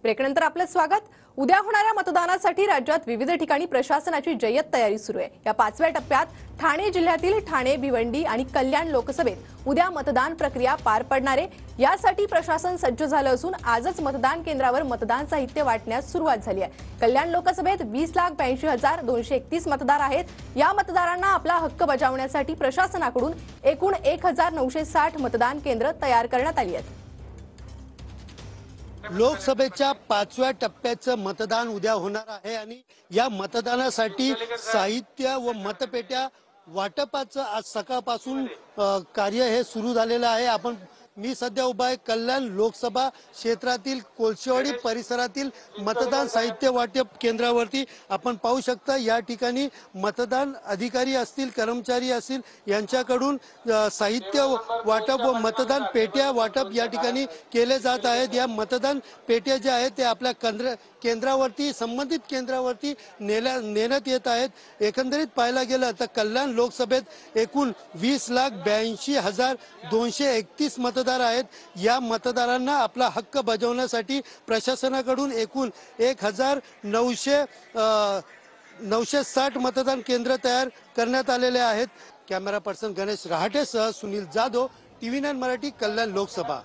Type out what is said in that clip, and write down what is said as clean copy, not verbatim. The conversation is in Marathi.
ब्रेकनंतर आपलं स्वागत। उद्या होणाऱ्या मतदानासाठी राज्यात विविध ठिकाणी प्रशासनाची जय्यत तयारी सुरू आहे। या 5व्या टप्प्यात ठाणे जिल्ह्यातील ठाणे, भिवंडी आणि कल्याण लोकसभेत उद्या मतदान प्रक्रिया पार पडणार आहे। यासाठी प्रशासन सज्ज झालं असून आजच मतदान केंद्रावर मतदान साहित्य वाटण्यास सुरुवात झाली आहे। कल्याण लोकसभेत 20,82,231 मतदार आहेत। या मतदारांना आपला हक्क बजावण्यासाठी प्रशासनाकडून एकूण 1,960 मतदान केंद्र तयार करण्यात आली आहेत। लोकसभेच्या 5व्या टप्प्याचं मतदान उद्या होणार आहे आणि या मतदानासाठी साहित्य व मतपेट्या वाटपाचं आज सकाळपासून कार्य हे सुरू झालेलं आहे। मी सध्या उभा आहे कल्याण लोकसभा क्षेत्रातील कोळशेवाडी परिसरातील मतदान साहित्य वाटप केंद्रावरती। आपण पाहू शकता या ठिकाणी मतदान अधिकारी असतील, कर्मचारी असतील यांच्याकडून साहित्य वाटप व मतदान पेट्या वाटप या ठिकाणी केले जात आहेत। या मतदान पेट्या ज्या आहेत ते आपल्या केंद्रावरती संबंधित केंद्रावरती नेण्यात येत आहेत। एकंदरीत पाहायला गेलं तर कल्याण लोकसभेत एकूण 20,82,231 मतदार आहेत। या मतदारांना आपला हक्क बजावण्यासाठी प्रशासनाकडून एकूण 1,960 मतदान केंद्र तयार करण्यात आलेले आहेत। कॅमेरा पर्सन गणेश रहाटेसह सुनील जाधव, TV9 मराठी, कल्याण लोकसभा।